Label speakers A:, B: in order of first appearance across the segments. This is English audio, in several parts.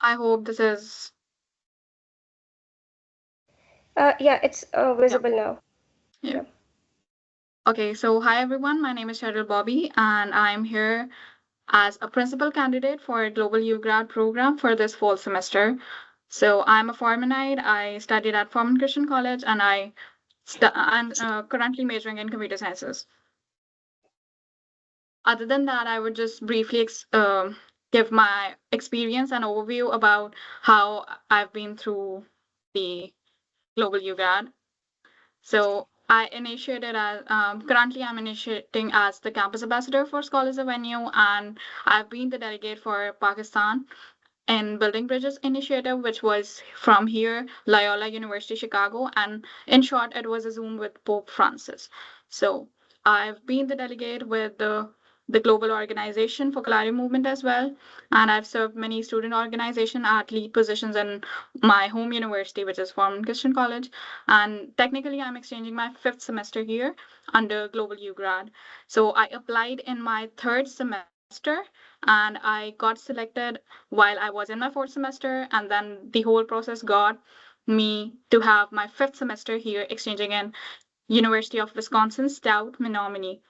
A: I hope this is,
B: Yeah, it's
A: yeah,
B: visible now.
A: yeah.
B: Yeah.
A: Okay, so hi everyone. My name is Cheryl Bobby, and I'm here as a principal candidate for a global UGRAD program for this fall semester. So I'm a Formanite. I studied at Forman Christian College, and I'm currently majoring in computer sciences. Other than that, I would just briefly give my experience and overview about how I've been through the global UGRAD. So I initiated as currently I'm initiating as the campus ambassador for Scholars Avenue, and I've been the delegate for Pakistan in Building Bridges initiative, which was from here, Loyola University, Chicago, and in short, it was a Zoom with Pope Francis. So I've been the delegate with the global organization for Kalari movement as well, and I've served many student organization at lead positions in my home university, which is Forman Christian College. And technically, I'm exchanging my fifth semester here under Global UGRAD. So I applied in my third semester and I got selected while I was in my fourth semester, and then the whole process got me to have my fifth semester here exchanging in University of Wisconsin Stout Menominee.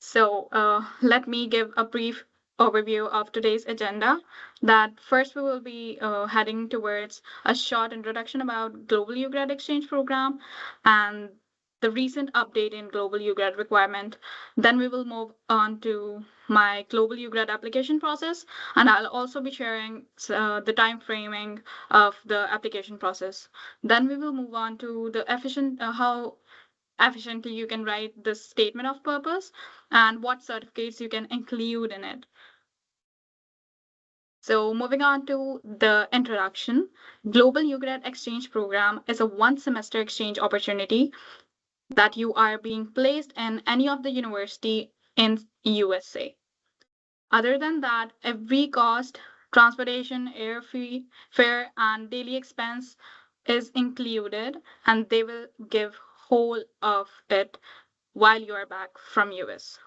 A: So let me give a brief overview of today's agenda. That first we will be heading towards a short introduction about Global UGRAD Exchange Program and the recent update in Global UGRAD requirement. Then we will move on to my Global UGRAD application process, and I'll also be sharing the time framing of the application process. Then we will move on to the how efficiently you can write the statement of purpose and what certificates you can include in it. So moving on to the introduction, Global UGRAD Exchange Program is a one-semester exchange opportunity that you are being placed in any of the university in USA. Other than that, every cost, transportation, fare, and daily expense is included, and they will give whole of it while you are back from US.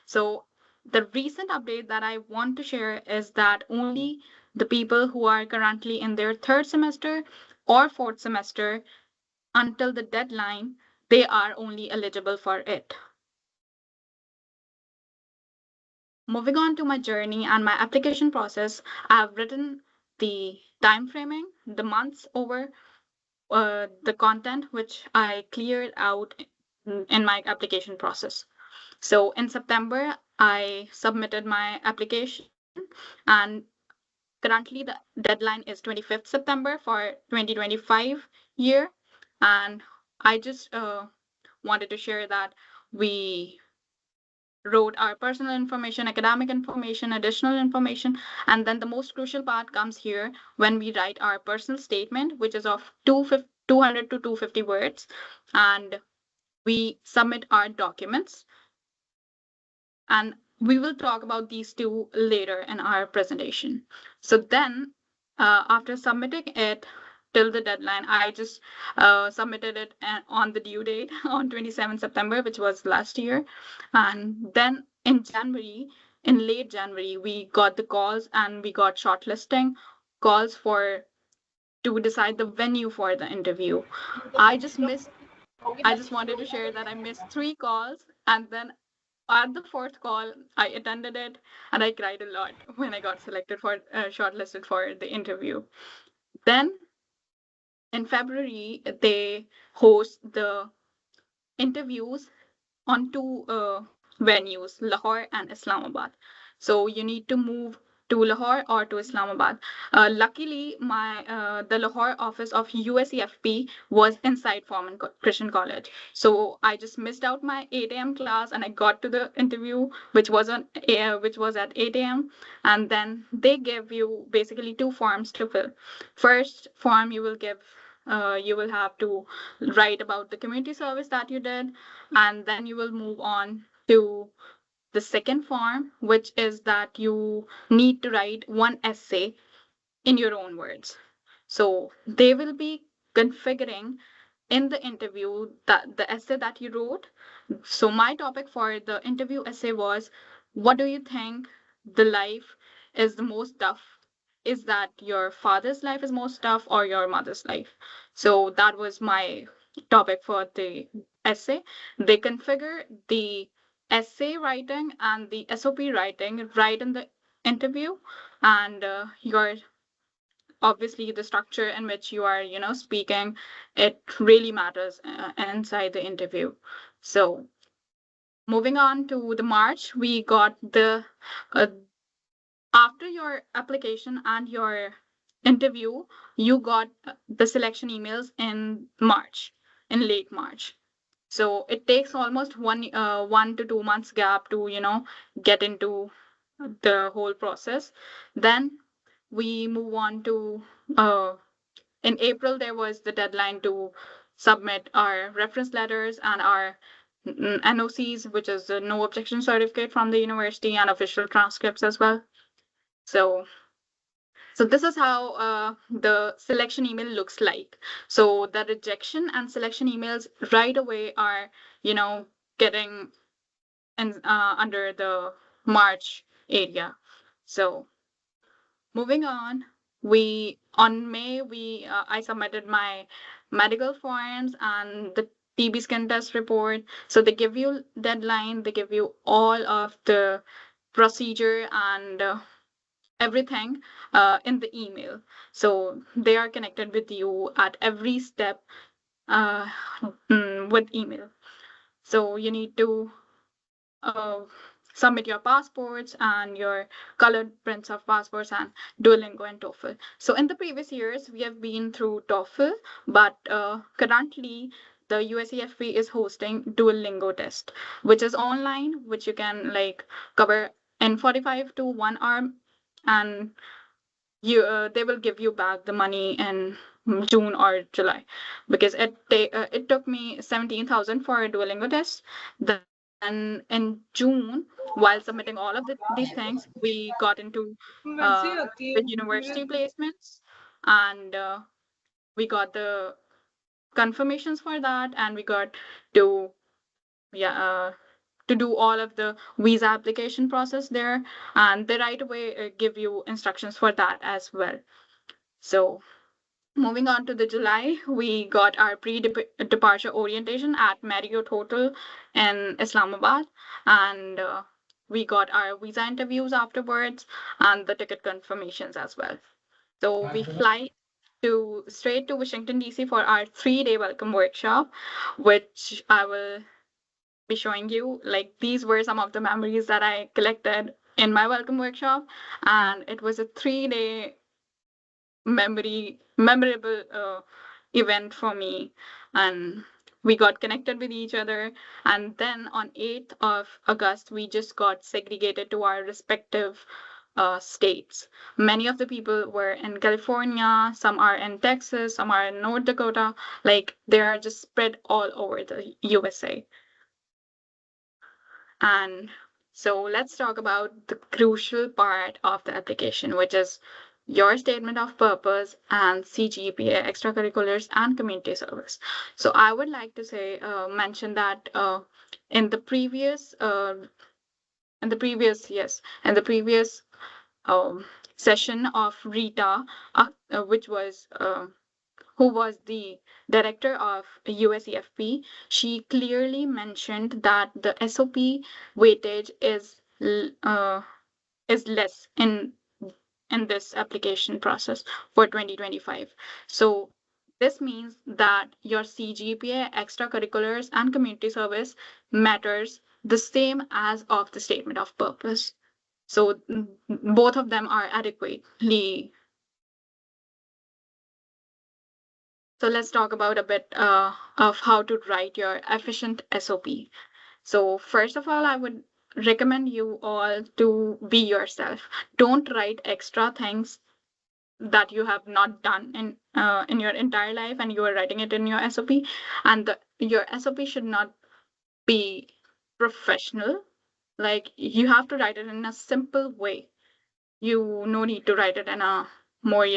A: So the recent update that I want to share is that only the people who are currently in their third semester or fourth semester until the deadline, they are only eligible for it. Moving on to my journey and my application process, I have written the time framing, the months over the content which I cleared out in my application process. So in September, I submitted my application, and currently the deadline is 25th September for 2025 year. And I just wanted to share that we wrote our personal information, academic information, additional information, and then the most crucial part comes here when we write our personal statement, which is of 200 to 250 words, and we submit our documents. And we will talk about these two later in our presentation. So then, after submitting it till the deadline, I just submitted it on the due date on 27 September, which was last year. And then in January, in late January, we got the calls and we got shortlisting calls for to decide the venue for the interview. I just missed I just wanted to share that I missed three calls, and then at the fourth call, I attended it, and I cried a lot when I got selected for shortlisted for the interview. Then in February, they host the interviews on two venues, Lahore and Islamabad. So you need to move to Lahore or to Islamabad. Luckily, my the Lahore office of USEFP was inside Forman Christian College. So I just missed out my 8 a.m. class and I got to the interview, which was at 8 a.m. And then they give you basically two forms to fill. First form you will have to write about the community service that you did, and then you will move on to the second form, which is that you need to write one essay in your own words. So they will be configuring in the interview that the essay that you wrote. So my topic for the interview essay was, what do you think the life is the most tough is that your father's life is most tough or your mother's life? So that was my topic for the essay. They configure the essay writing and the SOP writing right in the interview, and your obviously the structure in which you are, speaking, it really matters inside the interview. So moving on to the March, we got the uh, after your application and your interview, you got the selection emails in March, in late March. So it takes almost 1 to 2 months gap to, get into the whole process. Then we move on to in April, there was the deadline to submit our reference letters and our NOCs, which is the no objection certificate from the university, and official transcripts as well. So so this is how the selection email looks like. So the rejection and selection emails right away are, getting in under the March area. So moving on, we on May we I submitted my medical forms and the TB skin test report. So they give you deadline, they give you all of the procedure and everything in the email. So they are connected with you at every step uh, with email. So you need to uh, submit your passports and your colored prints of passports and Duolingo and TOEFL. So in the previous years, we have been through TOEFL, but currently the USEFP is hosting Duolingo test, which is online, which you can like cover in 45 to 1 hour, and you they will give you back the money in June or July, because it took me 17,000 for a Duolingo test. Then in June, while submitting all of these things, we got into the university placements, and we got the confirmations for that, and we got to yeah to do all of the visa application process there, and they right away give you instructions for that as well. So moving on to the July, we got our pre-departure orientation at Marriott Hotel in Islamabad, and we got our visa interviews afterwards and the ticket confirmations as well. So we fly to straight to Washington DC for our 3-day welcome workshop, which I will be showing you. Like, these were some of the memories that I collected in my welcome workshop, and it was a 3-day memorable event for me, and we got connected with each other. And then on 8th of August, we just got segregated to our respective states. Many of the people were in California, some are in Texas, some are in North Dakota. Like, they are just spread all over the USA. And so let's talk about the crucial part of the application, which is your statement of purpose and CGPA, extracurriculars and community service. So I would like to mention that in the previous, in the previous session of Rita, which was who was the director of USEFP, she clearly mentioned that the SOP weightage is less in this application process for 2025. So this means that your CGPA, extracurriculars, and community service matters the same as of the statement of purpose. So both of them are adequately. So let's talk about a bit of how to write your efficient SOP. So first of all, I would recommend you all to be yourself. Don't write extra things that you have not done in your entire life, and you are writing it in your SOP. And your SOP should not be professional. Like, you have to write it in a simple way. You no need to write it in a more,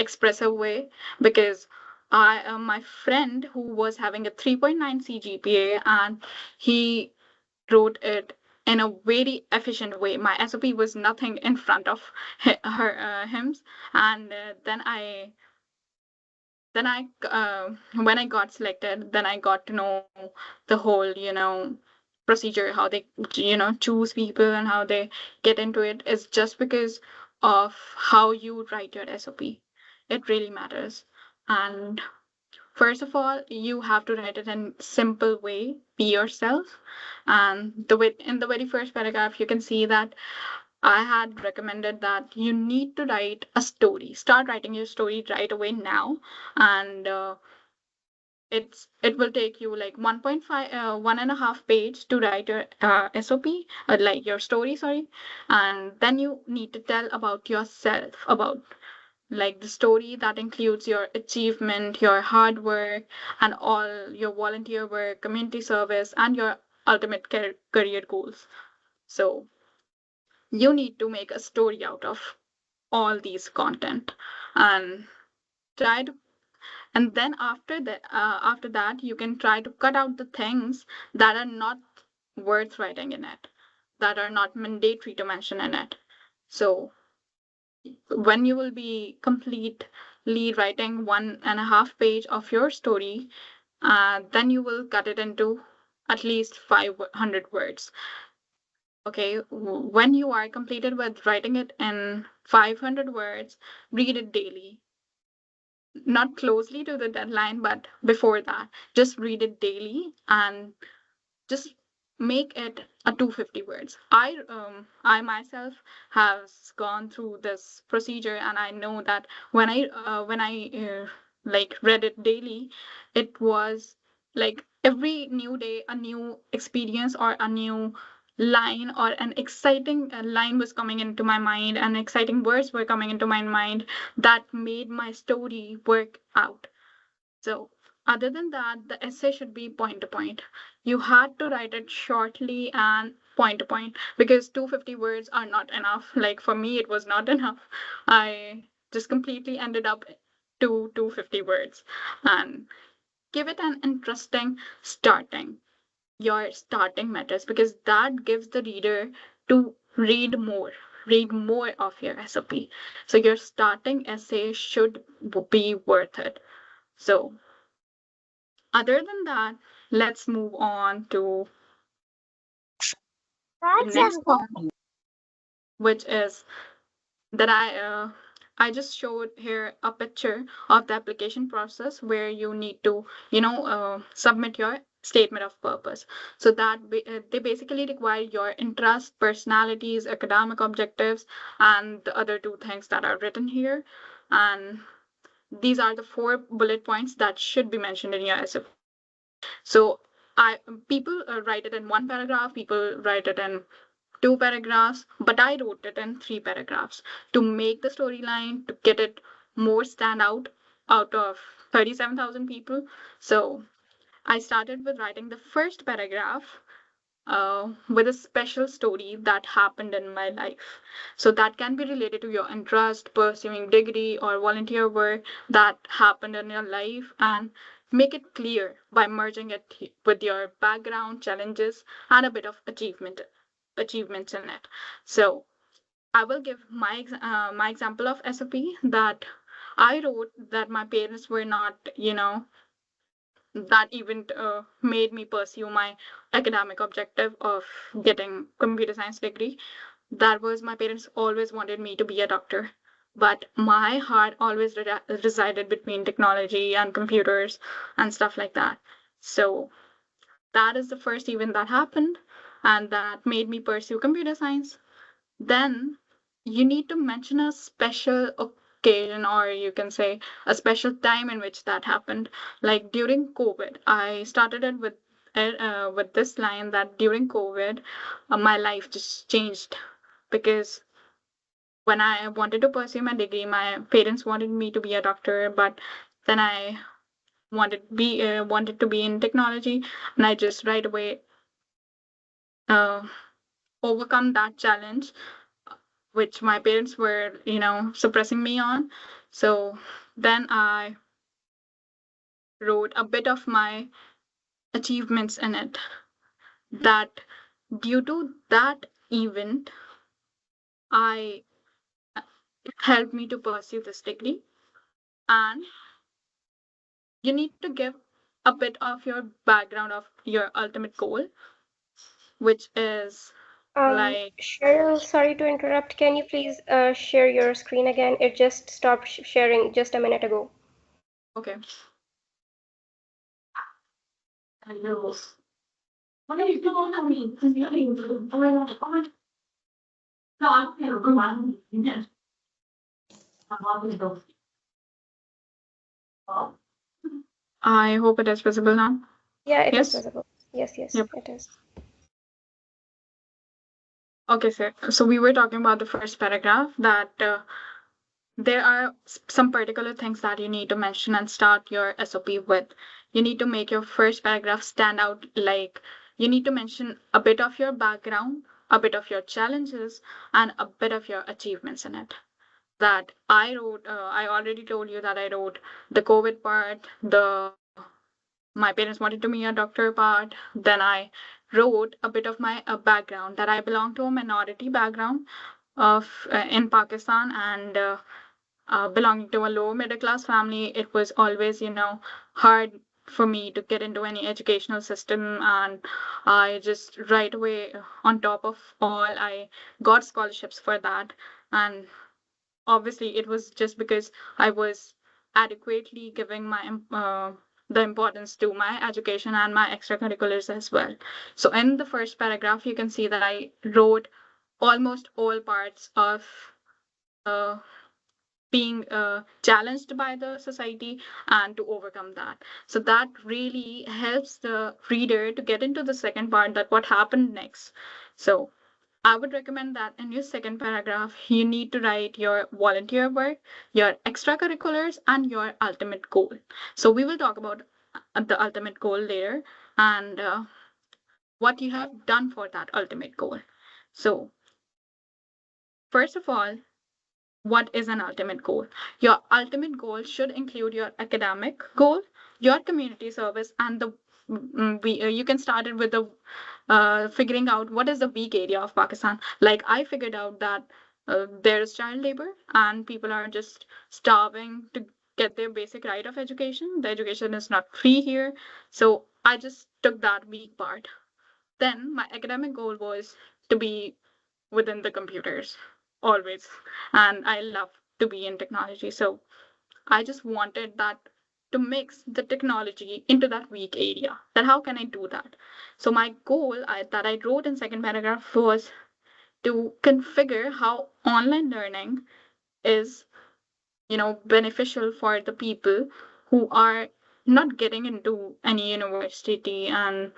A: expressive way, because I my friend who was having a 3.9 CGPA, and he wrote it in a very efficient way. My SOP was nothing in front of him, and when I got selected, then I got to know the whole, procedure, how they, choose people and how they get into it. Is just because of how you write your SOP. It really matters. And first of all, you have to write it in simple way. Be yourself. And in the very first paragraph, you can see that I had recommended that you need to write a story. Start writing your story right away now, and it will take you like 1.5 1.5 page to write your SOP, like your story, sorry. And then you need to tell about yourself, about like the story that includes your achievement, your hard work, and all your volunteer work, community service, and your ultimate career goals. So you need to make a story out of all these content, and try to and then after that you can try to cut out the things that are not worth writing in it, that are not mandatory to mention in it. So when you will be completely writing 1.5 page of your story, then you will cut it into at least 500 words. Okay, when you are completed with writing it in 500 words, read it daily, not closely to the deadline, but before that. Just read it daily and just make it a 250 words. I myself has gone through this procedure, and I know that when I like read it daily, it was like every new day a new experience or a new line or an exciting line was coming into my mind, and exciting words were coming into my mind that made my story work out. So, other than that, the essay should be point to point. You had to write it shortly and point to point, because 250 words are not enough. Like for me, it was not enough. I just completely ended up to 250 words. And give it an interesting starting. Your starting matters because that gives the reader to read more of your SOP. So your starting essay should be worth it. So other than that, let's move on to the next one, which is that I just showed here a picture of the application process where you need to, submit your statement of purpose. So that they basically require your interest, personalities, academic objectives, and the other two things that are written here. And these are the 4 bullet points that should be mentioned in your SOP. So I people write it in 1 paragraph, people write it in 2 paragraphs, but I wrote it in 3 paragraphs to make the storyline, to get it more stand out of 37,000 people. So I started with writing the first paragraph with a special story that happened in my life. So that can be related to your interest, pursuing degree, or volunteer work that happened in your life, and make it clear by merging it with your background, challenges, and a bit of achievements in it. So I will give my example of SOP that I wrote that my parents were not, that even made me pursue my academic objective of getting computer science degree. That was my parents always wanted me to be a doctor, but my heart always resided between technology and computers and stuff like that. So that is the first event that happened, and that made me pursue computer science. Then you need to mention a special occasion, or you can say a special time in which that happened. Like during COVID, I started it with this line that during COVID, my life just changed because when I wanted to pursue my degree, my parents wanted me to be a doctor, but then I wanted to be in technology, and I just right away uh, overcome that challenge which my parents were, suppressing me on. So then I wrote a bit of my achievements in it that due to that event, I it helped me to pursue this degree. And you need to give a bit of your background of your ultimate goal, which is like,
B: Cheryl, sorry to interrupt. Can you please share your screen again? It just stopped sharing just a minute ago.
A: okay. What are you doing? I mean, I hope it is visible now.
B: Yeah, it is
A: Yes?
B: visible. Yes, yes,
A: Yep.
B: it is.
A: Okay, sir. So we were talking about the first paragraph that there are some particular things that you need to mention and start your SOP with. You need to make your first paragraph stand out, like you need to mention a bit of your background, a bit of your challenges, and a bit of your achievements in it. That I wrote, I already told you that I wrote the COVID part, the my parents wanted to be a doctor part. Then I wrote a bit of my background, that I belong to a minority background of in Pakistan, and belonging to a low middle class family, it was always, hard for me to get into any educational system. And I just right away, on top of all, I got scholarships for that. And obviously, it was just because I was adequately giving the importance to my education and my extracurriculars as well. So in the first paragraph, you can see that I wrote almost all parts of uh, being challenged by the society and to overcome that. So that really helps the reader to get into the second part, that what happened next. So I would recommend that in your second paragraph, you need to write your volunteer work, your extracurriculars, and your ultimate goal. So we will talk about the ultimate goal later, and what you have done for that ultimate goal. So first of all, what is an ultimate goal? Your ultimate goal should include your academic goal, your community service, and you can start it with the figuring out what is the weak area of Pakistan. Like I figured out that there is child labor and people are just starving to get their basic right of education. The education is not free here, so I just took that weak part. Then my academic goal was to be within the computers always, and I love to be in technology, so I just wanted that, to mix the technology into that weak area. That how can I do that? So my goal that I wrote in second paragraph was to configure how online learning is, beneficial for the people who are not getting into any university, and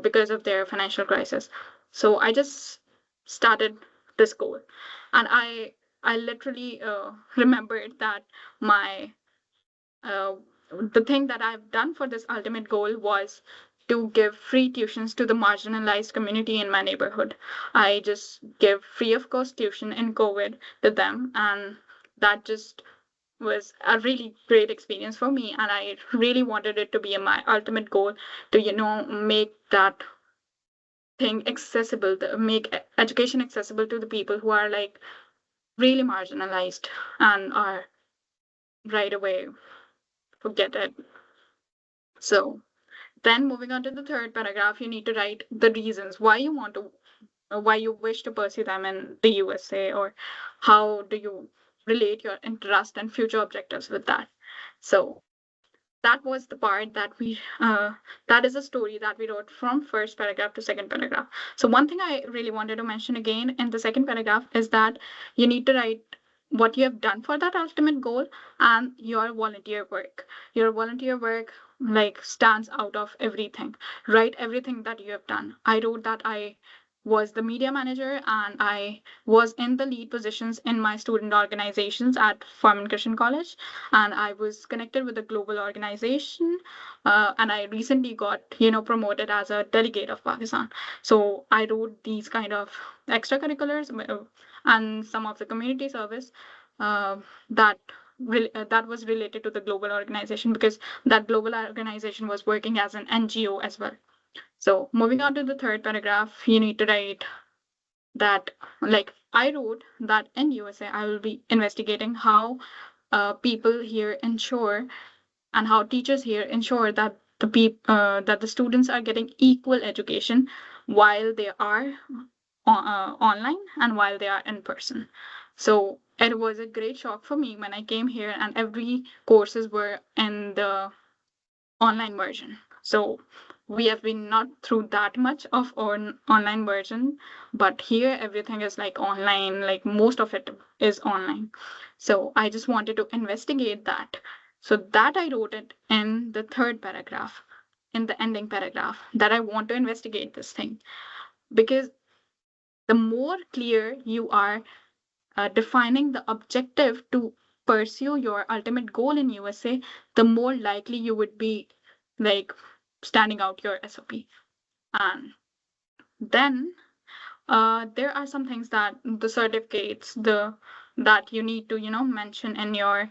A: because of their financial crisis. So I just started this goal, and I literally remembered that my uh, the thing that I've done for this ultimate goal was to give free tuitions to the marginalized community in my neighborhood. I just give free of cost tuition in COVID to them, and that just was a really great experience for me. And I really wanted it to be my ultimate goal to, make that thing accessible, make education accessible to the people who are like really marginalized and are right away forget it. So then moving on to the third paragraph, you need to write the reasons why you want to, why you wish to pursue them in the USA, or how do you relate your interest and future objectives with that. So that was the part that that is a story that we wrote from first paragraph to second paragraph. So one thing I really wanted to mention again in the second paragraph is that you need to write what you have done for that ultimate goal and your volunteer work. Your volunteer work like stands out of everything. Write everything that you have done. I wrote that I was the media manager and I was in the lead positions in my student organizations at Farman Christian College, and I was connected with a global organization, and I recently got promoted as a delegate of Pakistan. So I wrote these kind of extracurriculars, and some of the community service uh, that that was related to the global organization, because that global organization was working as an NGO as well. So moving on to the third paragraph, you need to write that, like I wrote that in USA, I will be investigating how people here ensure and how teachers here ensure that that the students are getting equal education while they are online and while they are in person. So it was a great shock for me when I came here and every courses were in the online version. So we have been not through that much of online version, but here everything is like online, like most of it is online. So I just wanted to investigate that. So that I wrote it in the third paragraph, in the ending paragraph, that I want to investigate this thing. Because the more clear you are defining the objective to pursue your ultimate goal in USA, the more likely you would be like standing out your SOP. And then there are some things that the certificates, the that you need to mention in your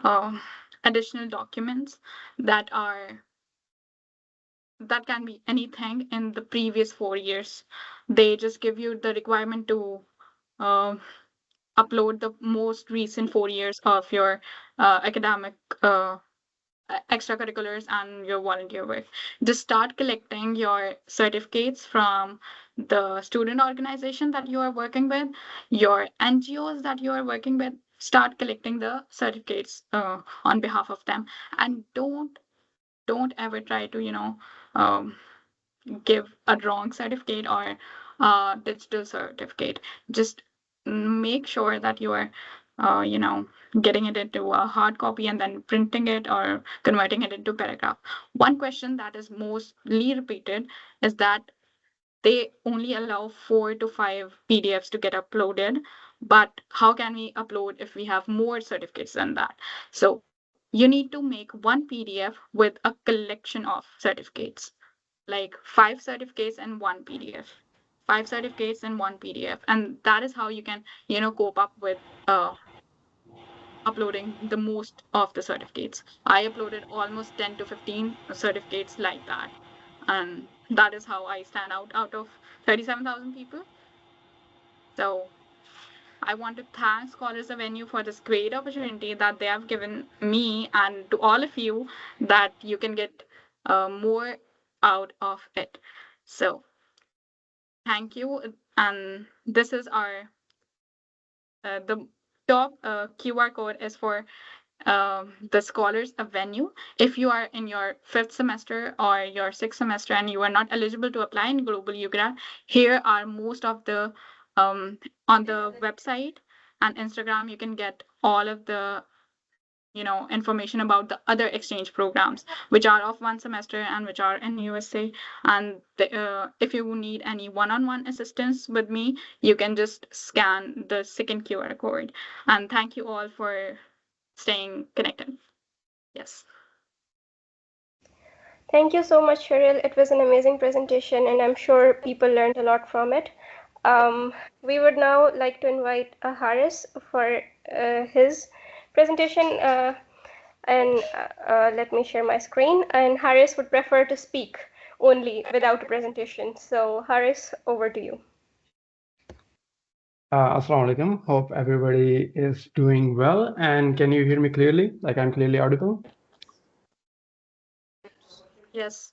A: uh, additional documents that are that can be anything in the previous 4 years. They just give you the requirement to uh, upload the most recent 4 years of your academic extracurriculars and your volunteer work. Just start collecting your certificates from the student organization that you are working with, your NGOs that you are working with. Start collecting the certificates on behalf of them, and don't ever try to um, give a wrong certificate or a digital certificate. Just make sure that you are, getting it into a hard copy and then printing it or converting it into paragraph. One question that is mostly repeated is that they only allow 4 to 5 PDFs to get uploaded. But how can we upload if we have more certificates than that? So you need to make one PDF with a collection of certificates, like 5 certificates in one PDF, 5 certificates in one PDF. And that is how you can, cope up with uploading the most of the certificates. I uploaded almost 10 to 15 certificates like that. And that is how I stand out of 37,000 people. So I want to thank Scholars Avenue for this great opportunity that they have given me and to all of you, that you can get more out of it. So thank you. And this is our the top QR code is for the Scholars Avenue. If you are in your fifth semester or your sixth semester and you are not eligible to apply in Global UGRAD, here are most of the on the website and Instagram. You can get all of the information about the other exchange programs which are of one semester and which are in USA. And if you need any one-on-one assistance with me, you can just scan the second QR code. And thank you all for staying connected. Yes.
B: Thank you so much, Cheryl. It was an amazing presentation, and I'm sure people learned a lot from it. We would now like to invite Haris for his presentation. Let me share my screen. And Haris would prefer to speak only without a presentation. So Haris, over to you.
C: Assalamu alaikum. Hope everybody is doing well. And can you hear me clearly? Like I'm clearly audible?
A: Yes.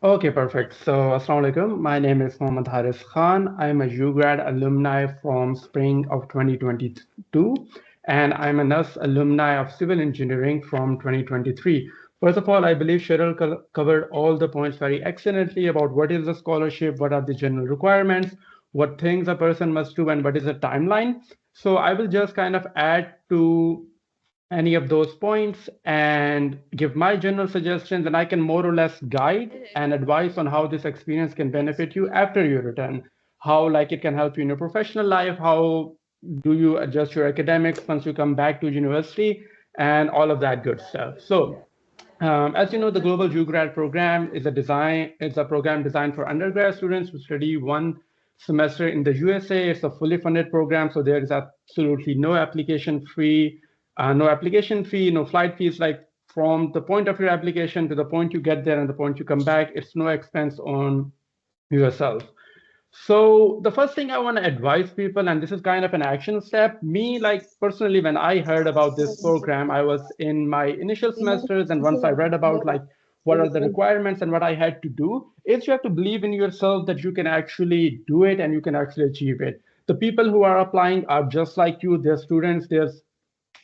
C: Okay, perfect. So, Assalamu alaikum. My name is Mohammad Haris Khan. I'm a UGRAD alumni from spring of 2022, and I'm a NUS alumni of civil engineering from 2023. First of all, I believe Cheryl covered all the points very excellently about what is the scholarship, what are the general requirements, what things a person must do, and what is the timeline. So I will just kind of add to any of those points and give my general suggestions, and I can more or less guide and advise on how this experience can benefit you after you return, how like it can help you in your professional life, how do you adjust your academics once you come back to university, and all of that good stuff. So as you know, the Global UGRAD program is a program designed for undergrad students who study one semester in the USA. It's a fully funded program, so there is absolutely no application fee, no flight fees like from the point of your application to the point you get there and the point you come back, it's no expense on yourself. So the first thing I want to advise people, and this is kind of an action step, me like personally, when I heard about this program, I was in my initial semesters, and once I read about like what are the requirements and what I had to do, is you have to believe in yourself that you can actually do it and you can actually achieve it. The people who are applying are just like you, they're students, there's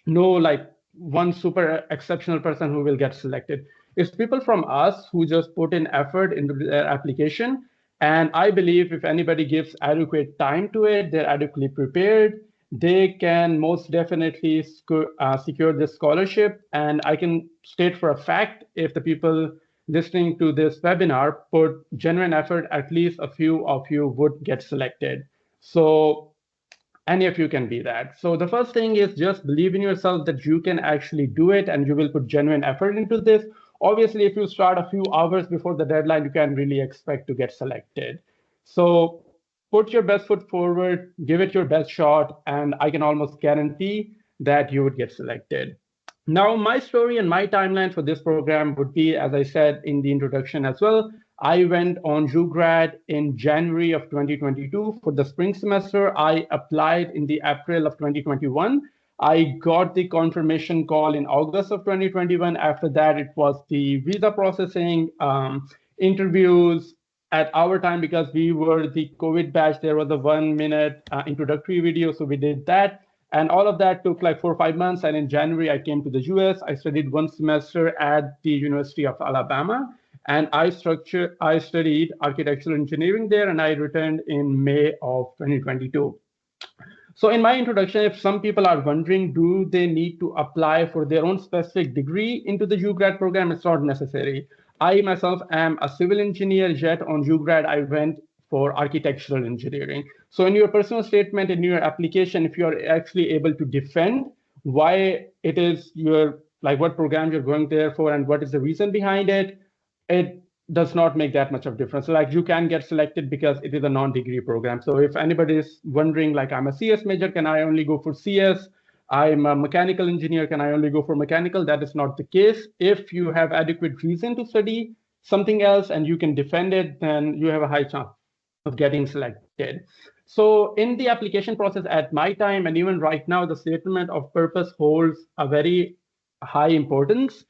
C: no like one super exceptional person who will get selected. It's people from us who just put in effort into their application. And I believe if anybody gives adequate time to it, they're adequately prepared, they can most definitely secure this scholarship. And I can state for a fact, if the people listening to this webinar put genuine effort, at least a few of you would get selected. So any of you can be that. So the first thing is just believe in yourself that you can actually do it and you will put genuine effort into this. Obviously, if you start a few hours before the deadline, you can really expect to get selected. So put your best foot forward, give it your best shot, and I can almost guarantee that you would get selected. Now, my story and my timeline for this program would be, as I said in the introduction as well, I went on UGRAD in January of 2022 for the spring semester. I applied in the April of 2021. I got the confirmation call in August of 2021. After that, it was the visa processing, interviews. At our time, because we were the COVID batch, there was a 1 minute introductory video, so we did that. And all of that took like 4 or 5 months. And in January, I came to the US. I studied 1 semester at the University of Alabama. And I studied architectural engineering there, and I returned in May of 2022. So in my introduction, if some people are wondering, do they need to apply for their own specific degree into the UGRAD program? It's not necessary. I myself am a civil engineer, yet on UGRAD, I went for architectural engineering. So in your personal statement, in your application, if you're actually able to defend why it is your, like what program you're going there for and what is the reason behind it, it does not make that much of difference. Like you can get selected because it is a non-degree program. So if anybody is wondering, like I'm a CS major, can I only go for CS? I'm a mechanical engineer, can I only go for mechanical? That is not the case. If you have adequate reason to study something else and you can defend it, then you have a high chance of getting selected. So in the application process at my time, and even right now, the statement of purpose holds a very high importance.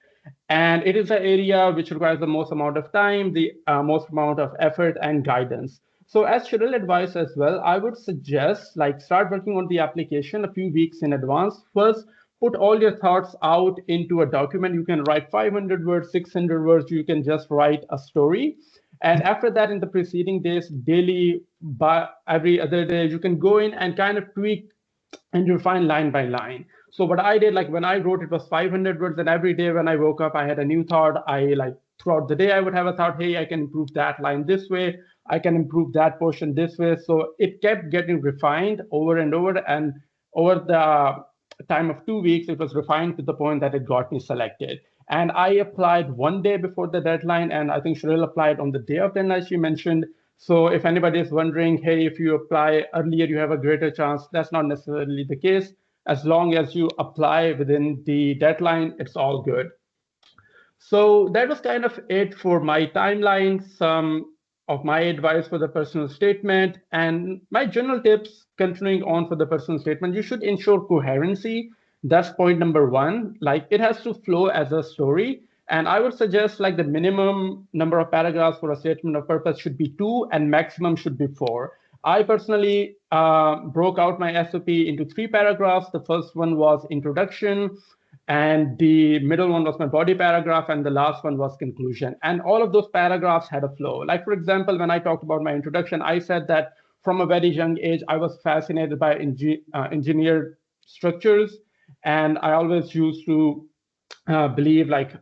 C: And it is an area which requires the most amount of time, the most amount of effort and guidance. So as Cheryl advised as well, I would suggest like start working on the application a few weeks in advance. First, put all your thoughts out into a document. You can write 500 words, 600 words, you can just write a story. And after that, in the preceding days, daily, by every other day, you can go in and kind of tweak and refine line by line. So what I did, like when I wrote, it was 500 words, and every day when I woke up, I had a new thought. I like throughout the day, I would have a thought, hey, I can improve that line this way. I can improve that portion this way. So it kept getting refined over and over. And over the time of 2 weeks, it was refined to the point that it got me selected. And I applied one day before the deadline. And I think Cheryl applied on the day of deadline, she mentioned. So if anybody is wondering, hey, if you apply earlier, you have a greater chance, that's not necessarily the case. As long as you apply within the deadline, it's all good. So that was kind of it for my timeline, some of my advice for the personal statement, and my general tips continuing on for the personal statement. You should ensure coherency. That's point number one. Like it has to flow as a story. And I would suggest like the minimum number of paragraphs for a statement of purpose should be 2 and maximum should be 4. I personally broke out my SOP into 3 paragraphs. The first one was introduction, and the middle one was my body paragraph, and the last one was conclusion. And all of those paragraphs had a flow. Like, for example, when I talked about my introduction, I said that from a very young age, I was fascinated by engineered structures. And I always used to believe like,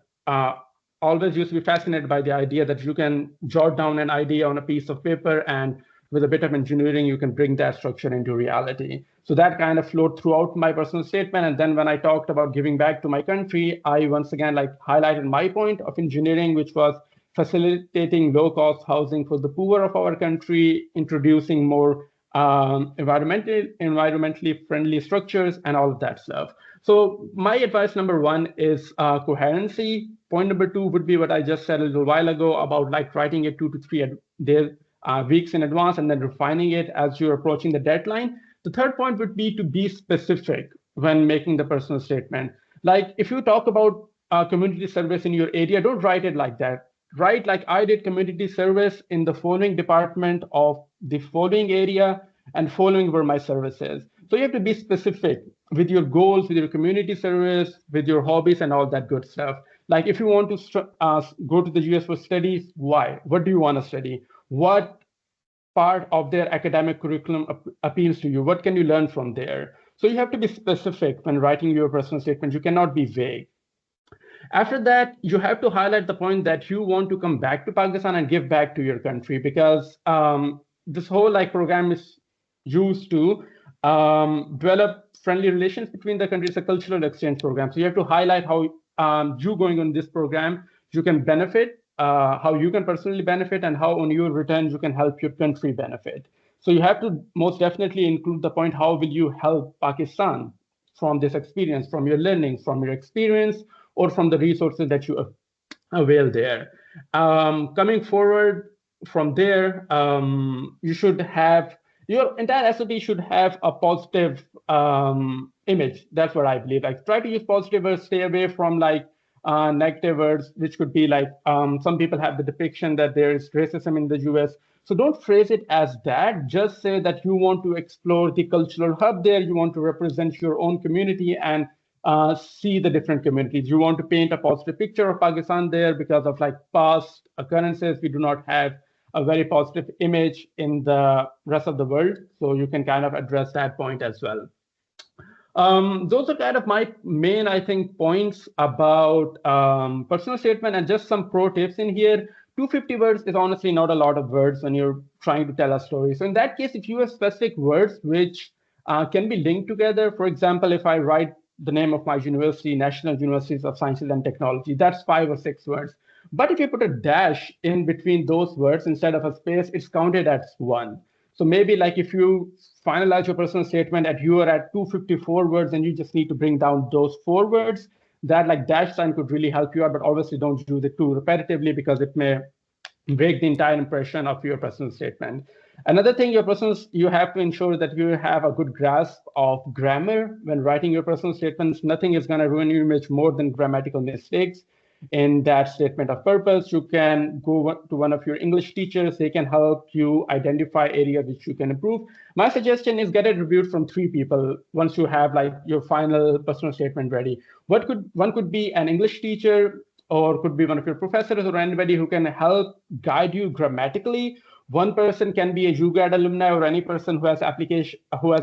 C: always used to be fascinated by the idea that you can jot down an idea on a piece of paper, and with a bit of engineering, you can bring that structure into reality. So that kind of flowed throughout my personal statement. And then when I talked about giving back to my country, I once again like highlighted my point of engineering, which was facilitating low-cost housing for the poor of our country, introducing more environmentally friendly structures, and all of that stuff. So my advice number one is coherency. Point number two would be what I just said a little while ago about like writing it 2 to 3 weeks in advance and then refining it as you're approaching the deadline. The third point would be to be specific when making the personal statement. Like if you talk about community service in your area, don't write it like that. Write like I did community service in the following department of the following area and following were my services. So you have to be specific with your goals, with your community service, with your hobbies and all that good stuff. Like if you want to go to the US for studies, why? What do you want to study? What part of their academic curriculum appeals to you? What can you learn from there? So you have to be specific when writing your personal statement. You cannot be vague. After that, you have to highlight the point that you want to come back to Pakistan and give back to your country, because this whole like program is used to develop friendly relations between the countries, a cultural exchange program. So you have to highlight how you going on this program, you can benefit, how you can personally benefit, and how on your return you can help your country benefit. So you have to most definitely include the point, how will you help Pakistan from this experience, from your learning, from your experience, or from the resources that you avail there. Coming forward from there, you should have, your entire SOP should have a positive image. That's what I believe. Like try to use positive words, stay away from like negative words, which could be like, some people have the depiction that there is racism in the US. So don't phrase it as that. Just say that you want to explore the cultural hub there. You want to represent your own community and see the different communities. You want to paint a positive picture of Pakistan there because of like past occurrences. We do not have a very positive image in the rest of the world. So you can kind of address that point as well. Those are kind of my main, I think, points about personal statement, and just some pro tips in here. 250 words is honestly not a lot of words when you're trying to tell a story. So in that case, if you have specific words which can be linked together, for example, if I write the name of my university, National Universities of Sciences and Technology, that's 5 or 6 words. But if you put a dash in between those words instead of a space, it's counted as 1. So maybe like if you finalize your personal statement and you are at 254 words and you just need to bring down those 4 words, that like dash sign could really help you out, but obviously don't do the 2 repetitively because it may break the entire impression of your personal statement. Another thing, you have to ensure that you have a good grasp of grammar when writing your personal statements. Nothing is going to ruin your image more than grammatical mistakes in that statement of purpose. You can go to one of your English teachers. They can help you identify areas which you can improve. My suggestion is get it reviewed from 3 people once you have like your final personal statement ready. One could be an English teacher, or could be one of your professors, or anybody who can help guide you grammatically. One person can be a UGRAD alumni, or any person who has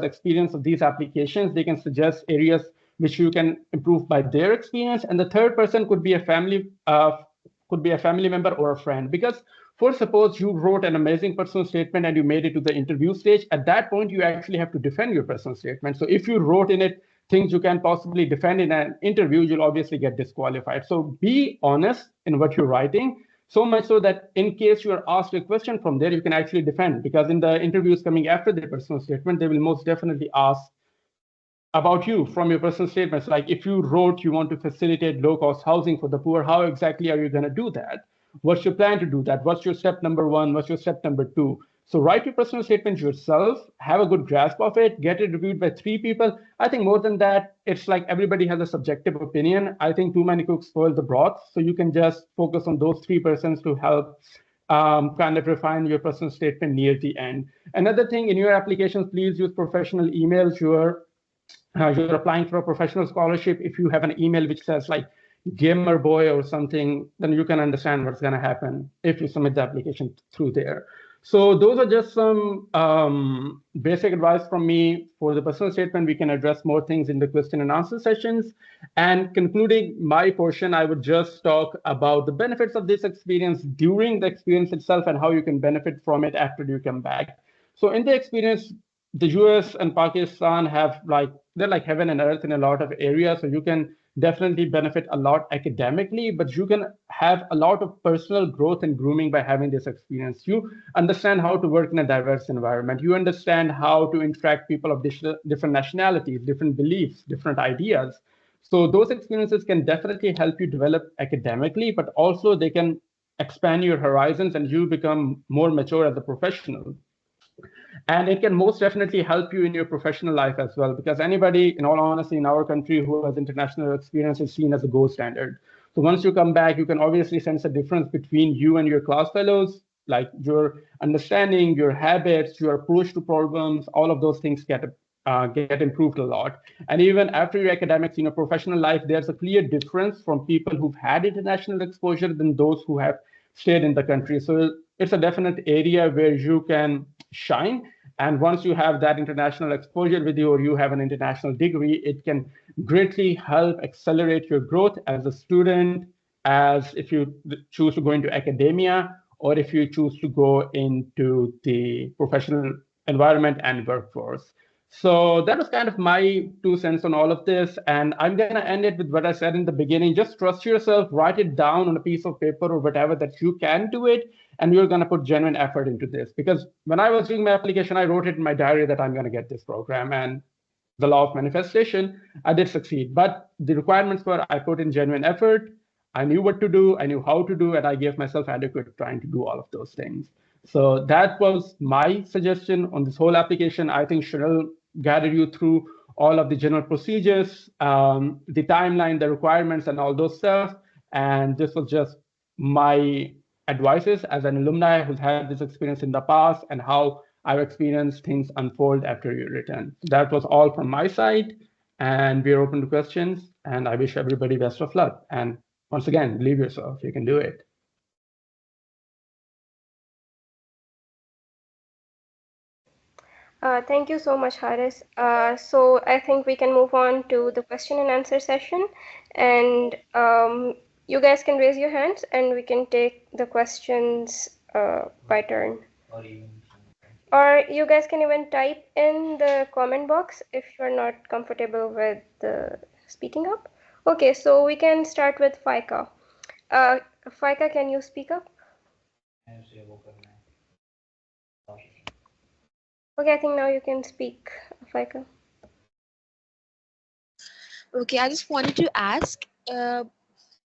C: experience of these applications. They can suggest areas which you can improve by their experience. And the third person could be a family member or a friend. Because for suppose you wrote an amazing personal statement and you made it to the interview stage, at that point you actually have to defend your personal statement. So if you wrote in it things you can possibly defend in an interview, you'll obviously get disqualified. So be honest in what you're writing, so much so that in case you are asked a question from there, you can actually defend. Because in the interviews coming after the personal statement, they will most definitely ask about you from your personal statements. Like if you wrote you want to facilitate low-cost housing for the poor, how exactly are you going to do that? What's your plan to do that? What's your step number 1? What's your step number 2? So write your personal statement yourself, have a good grasp of it, get it reviewed by 3 people. I think more than that, it's like everybody has a subjective opinion. I think too many cooks spoil the broth. So you can just focus on those 3 persons to help kind of refine your personal statement near the end. Another thing, in your applications, please use professional emails. You're applying for a professional scholarship. If you have an email which says like gamer boy or something, then you can understand what's going to happen if you submit the application through there. So those are just some basic advice from me for the personal statement. We can address more things in the question and answer sessions. And concluding my portion, I would just talk about the benefits of this experience during the experience itself and how you can benefit from it after you come back. So in the experience, the US and Pakistan they're like heaven and earth in a lot of areas. So you can definitely benefit a lot academically, but you can have a lot of personal growth and grooming by having this experience. You understand how to work in a diverse environment. You understand how to interact people of different nationalities, different beliefs, different ideas. So those experiences can definitely help you develop academically, but also they can expand your horizons and you become more mature as a professional. And it can most definitely help you in your professional life as well, because anybody, in all honesty, in our country who has international experience is seen as a gold standard. So once you come back, you can obviously sense a difference between you and your class fellows, like your understanding, your habits, your approach to problems, all of those things get improved a lot. And even after your academics in your professional life, there's a clear difference from people who've had international exposure than those who have stayed in the country. So it's a definite area where you can shine. And once you have that international exposure with you, or you have an international degree, it can greatly help accelerate your growth as a student, as if you choose to go into academia, or if you choose to go into the professional environment and workforce. So that was kind of my 2 cents on all of this. And I'm going to end it with what I said in the beginning. Just trust yourself, write it down on a piece of paper or whatever that you can do it. And you're going to put genuine effort into this. Because when I was doing my application, I wrote it in my diary that I'm going to get this program. And the law of manifestation, I did succeed. But the requirements were I put in genuine effort. I knew what to do, I knew how to do, and I gave myself adequate time to do all of those things. So that was my suggestion on this whole application. I think Cheryl guided you through all of the general procedures, the timeline, the requirements, and all those stuff. And this was just my advices as an alumni who's had this experience in the past and how I've experienced things unfold after your return. That was all from my side, and we're open to questions. And I wish everybody best of luck. And once again, believe yourself, you can do it.
B: Thank you so much, Haris. So I think we can move on to the question and answer session. And you guys can raise your hands and we can take the questions by turn. Or you guys can even type in the comment box if you're not comfortable with speaking up. Okay, so we can start with Faika. Faika, can you speak up? Okay, I think now you can speak, Faika.
D: Okay, I just wanted to ask, do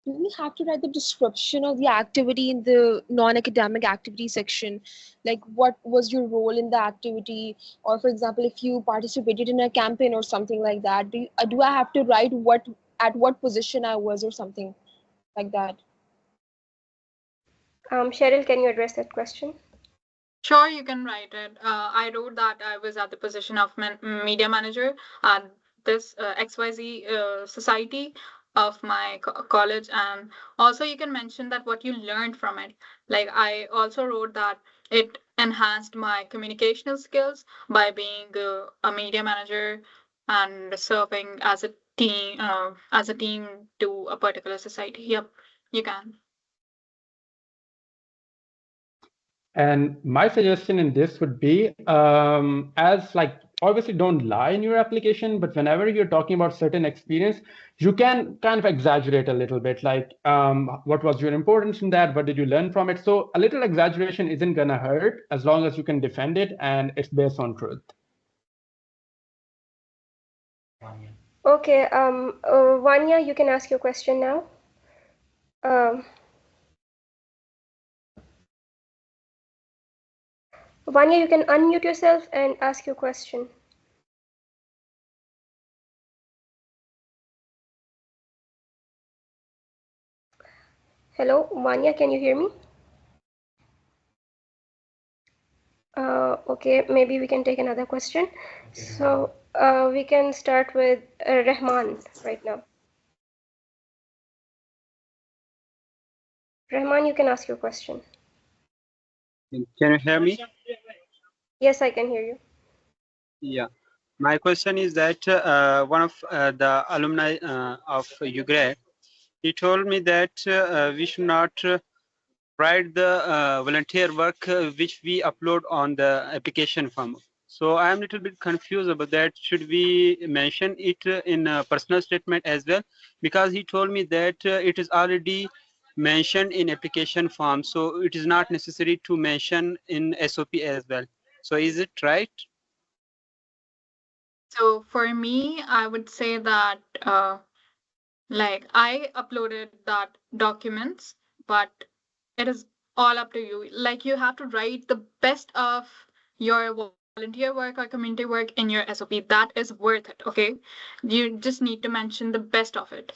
D: we have to write the description of the activity in the non-academic activity section? Like, what was your role in the activity? Or, for example, if you participated in a campaign or something like that, do I have to write at what position I was or something like that?
B: Cheryl, can you address that question?
A: Sure, you can write it. I wrote that I was at the position of media manager at this XYZ society of my college, and also you can mention that what you learned from it. Like I also wrote that it enhanced my communicational skills by being a media manager and serving as a team to a particular society. Yep, you can.
C: And my suggestion in this would be, as like, obviously don't lie in your application, but whenever you're talking about certain experience, you can kind of exaggerate a little bit, like what was your importance in that? What did you learn from it? So a little exaggeration isn't gonna hurt as long as you can defend it and it's based on truth.
B: Okay, Vanya, you can ask your question now. Vanya, you can unmute yourself and ask your question. Hello, Vanya, can you hear me? Okay, maybe we can take another question. So we can start with Rahman right now. Rahman, you can ask your question.
E: Can you hear me?
B: Yes, I can hear you.
E: Yeah. My question is that one of the alumni of UGRAD, he told me that we should not write the volunteer work which we upload on the application form. So I am a little bit confused about that. Should we mention it in a personal statement as well? Because he told me that it is already mentioned in application form, so it is not necessary to mention in SOP as well. So is it right?
A: So for me, I would say that Like I uploaded that documents, but it is all up to you. Like you have to write the best of your volunteer work or community work in your SOP. That is worth it, okay? You just need to mention the best of it.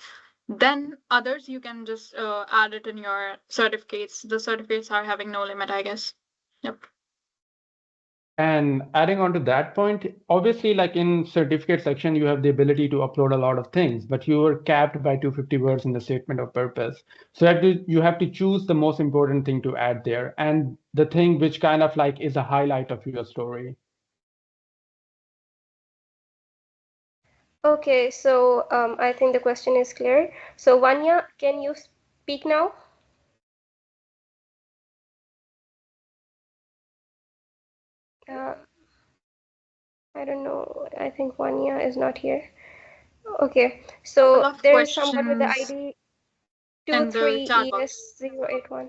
A: Then others you can just add it in your certificates. The certificates are having no limit, I guess. Yep.
C: And adding on to that point, obviously, like in certificate section, you have the ability to upload a lot of things, but you are capped by 250 words in the statement of purpose. So you have to choose the most important thing to add there, and the thing which kind of like is a highlight of your story.
B: Okay, so I think the question is clear. So Vanya, can you speak now? I don't know. I think Vanya is not here. Okay,
A: Couple
B: so
A: of
B: there is someone with the
A: questions
B: ID
A: in the chat box.
B: 23ES081.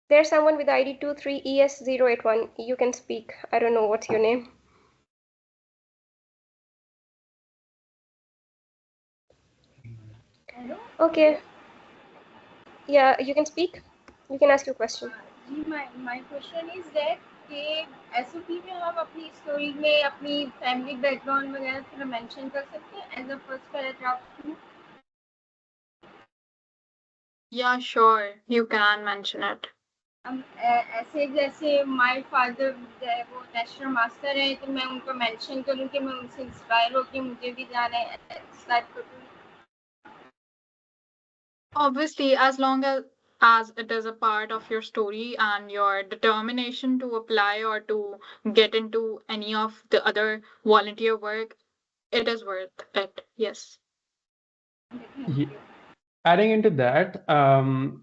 B: There's someone with the ID 23ES081. You can speak. I don't know what's your name. Okay. Yeah, you can speak. You can ask your question.
F: My question is that कि SOP में हम अपनी story में अपनी family background वगैरह थोड़ा mention कर सकते हैं as a first paragraph.
A: Yeah, sure. You can mention it.
F: ऐसे जैसे माय फादर वो नेशनल मास्टर है तो मैं उनको मेंशन करूं कि मैं उनसे इंस्पायर होकर मुझे भी जाना है स्टार्ट करूं.
A: Obviously, as long as it is a part of your story and your determination to apply or to get into any of the other volunteer work, it is worth it. Yes.
C: Ye- Adding into that,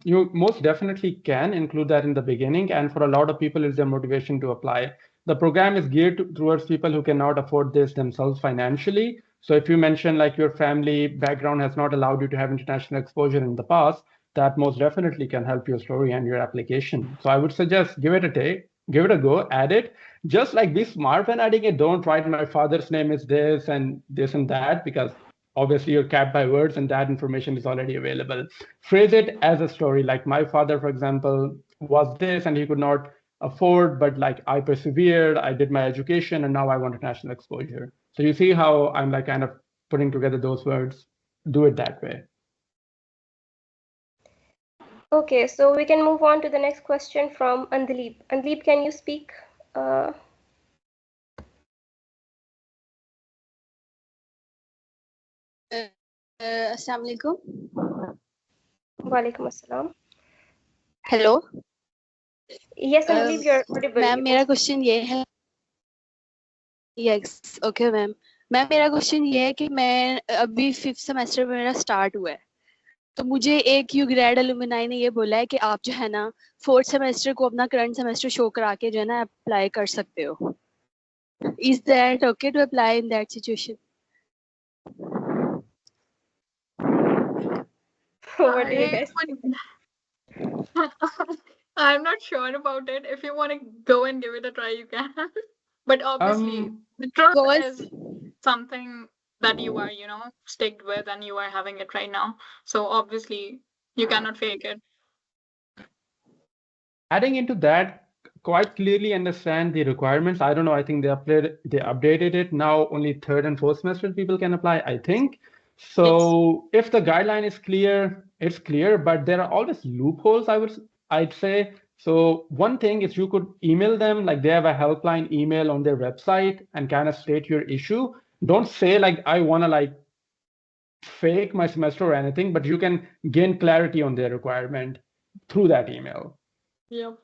C: you most definitely can include that in the beginning, and for a lot of people, it's their motivation to apply. The program is geared towards people who cannot afford this themselves financially. So if you mention like your family background has not allowed you to have international exposure in the past, that most definitely can help your story and your application. So I would suggest give it a go, add it. Just like be smart when adding it. Don't write my father's name is this and that, because obviously you're capped by words and that information is already available. Phrase it as a story. Like my father, for example, was this and he could not afford, but like I persevered, I did my education, and now I want international exposure. So you see how I'm like kind of putting together those words. Do it that way.
B: Okay, so we can move on to the next question from Andaleep. Andaleep, can you speak?
G: Assalamu alaikum.
B: Walaikum assalam.
G: Hello.
B: Yes, Andaleep, you're audible.
G: Ma'am मेरा question ये है yes okay ma'am मेरा question ये है कि मैं अभी 5th semester में मेरा स्टार्ट हुआ है तो मुझे एक यूग्रैड एलुमनाई ने ये बोला है कि आप जो है ना 4th सेमेस्टर को अपना करंट सेमेस्टर शो करा के जो है ना अप्लाई कर सकते हो. Is that okay to apply in that situation?
B: What do you guys think?
A: I'm not sure about it. If you want to go and give it a try, you can. But obviously, the truth is something that you are, sticked with and you are having it right now. So obviously, you cannot fake it.
C: Adding into that, quite clearly understand the requirements. I don't know. I think they updated it now. Only 3rd and 4th semester people can apply, I think. So if the guideline is clear, it's clear. But there are always loopholes. I'd say. So one thing is you could email them, like they have a helpline email on their website, and kind of state your issue. Don't say like I want to like fake my semester or anything, but you can gain clarity on their requirement through that email.
A: Yep.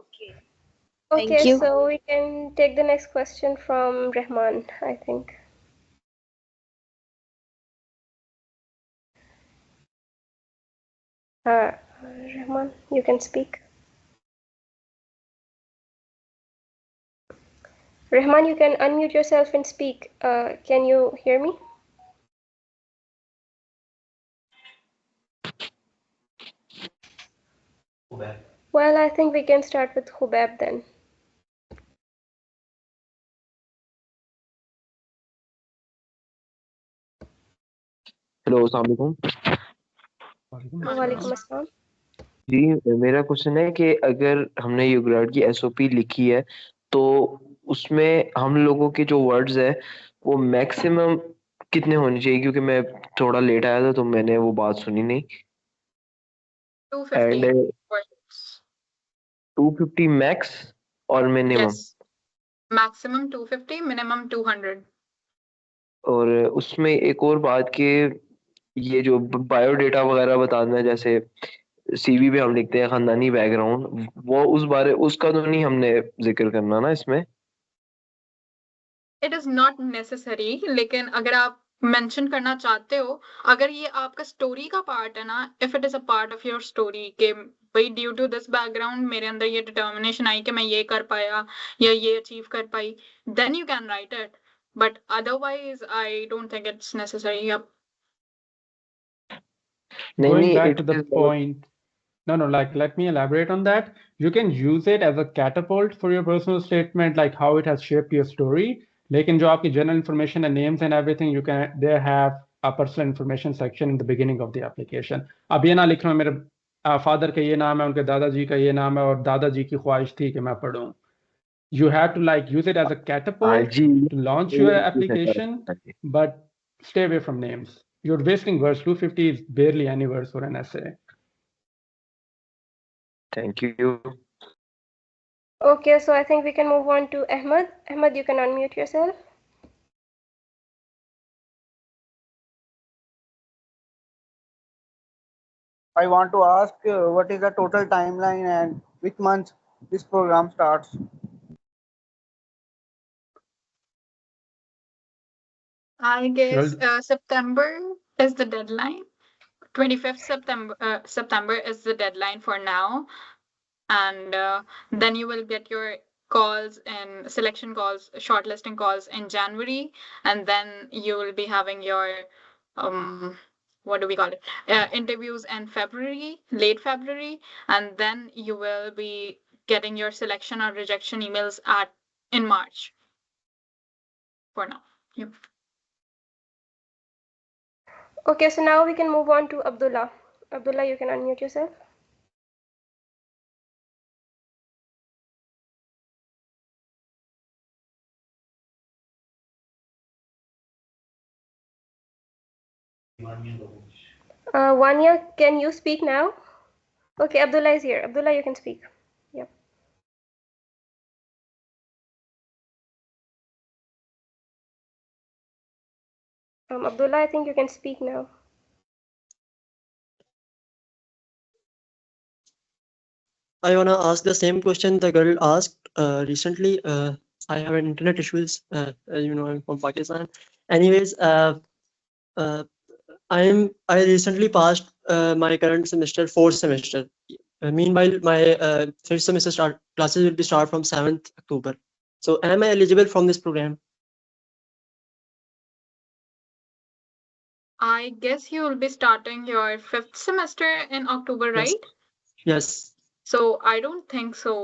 G: Okay.
B: Okay, so we can take the next question from Rahman, I think. Rahman, you can speak. Rahman, you can unmute yourself and speak. Can you hear me? Well, I think we can start with Hubab then.
H: Hello अस्सलाम वालेकुम
B: वालेकुम अस्सलाम।
H: जी। मेरा question है कि अगर हमने यूग्रेड की एसओपी लिखी है तो उसमें हम लोगों के जो वर्ड्स है वो मैक्सिमम कितने होने चाहिए, क्योंकि मैं थोड़ा लेट आया था तो मैंने वो बात सुनी नहीं।
A: 250
H: एंड
A: words.
H: 250 मैक्स और मिनिमम,
A: Yes. Maximum 250, minimum 200.
H: और उसमें एक और बात कि ये जो बायोडेटा वगैरह बताना है, जैसे सीवी पे हम लिखते हैं खानदानी बैकग्राउंड, वो उस बारे उसका तो नहीं हमने जिक्र करना ना इसमें।
A: It is not necessary, लेकिन अगर आप मेंशन करना चाहते हो, अगर ये आपका स्टोरी का पार्ट है ना, if it is a part of your story कि भाई ड्यू टू दिस बैकग्राउंड मेरे अंदर ये डिटर्मिनेशन आई कि मैं ये कर पाया या ये अचीव कर पाई, then you can write it. But otherwise, I don't think it's necessary. Yep.
H: नहीं
C: Going
H: नहीं,
C: back
H: it
C: to the
H: is
C: point, no, like let me elaborate on that. You can use it as a catapult for your personal statement, like how it has shaped your story. लेकिन जो आपकी general information and names and everything, you can there have a personal information section in the beginning of the application. अब ये ना लिख लो मेरे father का ये नाम है, उनके दादाजी का ये नाम है और दादाजी की ख्वाहिश थी कि मैं पढ़ूं. You have to like use it as a
H: हाँ
C: catapult
H: जी,
C: to launch
H: ये
C: your
H: बिल्कुल सही कह
C: application,
H: रहे हैं।
C: but stay away from names. You're wasting words. 250 is barely any words for an essay.
H: Thank you.
B: Okay, so I think we can move on to Ahmed. Ahmed, you can unmute yourself.
I: I want to ask what is the total timeline and which month this program starts?
A: I guess September is the deadline. 25th September is the deadline for now, and then you will get your calls and selection calls, shortlisting calls in January, and then you will be having your what do we call it? Interviews in February, late February, and then you will be getting your selection or rejection emails in March. For now. Yep.
B: Okay, so now we can move on to Abdullah. Abdullah, you can unmute yourself. Wanya, can you speak now? Okay, Abdullah is here. Abdullah, you can speak. Yep. Abdullah, I think you can speak now.
J: I wanna ask the same question the girl asked recently. I have an internet issues. As you know, I'm from Pakistan. Anyways, I recently passed my current semester, fourth semester. Meanwhile, my fifth semester classes will be start from 7th October. So, am I eligible from this program?
A: I guess you will be starting your fifth semester in October, right?
J: Yes.
A: So I don't think so,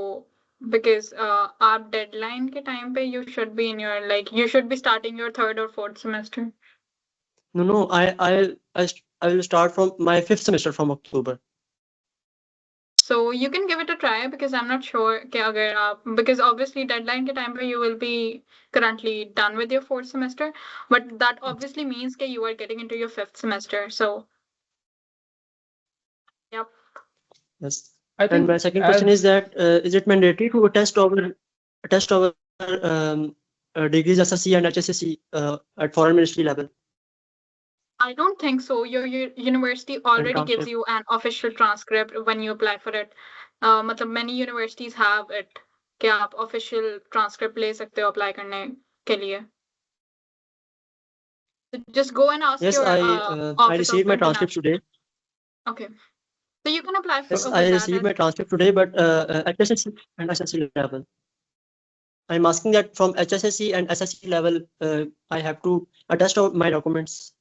A: because our deadline ke time pe you should be in your you should be starting your third or fourth semester.
J: No. I will start from my fifth semester from October.
A: So you can give it a try, because I'm not sure because obviously deadline ke time pe you will be currently done with your fourth semester, but that obviously means that you are getting into your fifth semester. So yep.
J: Yes.
C: I think
J: and my second question is that is it mandatory to test our degrees SSC and HSSC at foreign ministry level?
A: I don't think so. Your university already gives you an official transcript when you apply for it. Many universities have it कि आप official transcript ले सकते हो apply करने के लिए. So just go and ask
J: yes,
A: your
J: I received my transcript today.
A: Okay. So you can apply for
J: Yes, I received my transcript today, but HSSC and SSC level. I'm asking that from HSSC and SSC level, I have to attest my documents.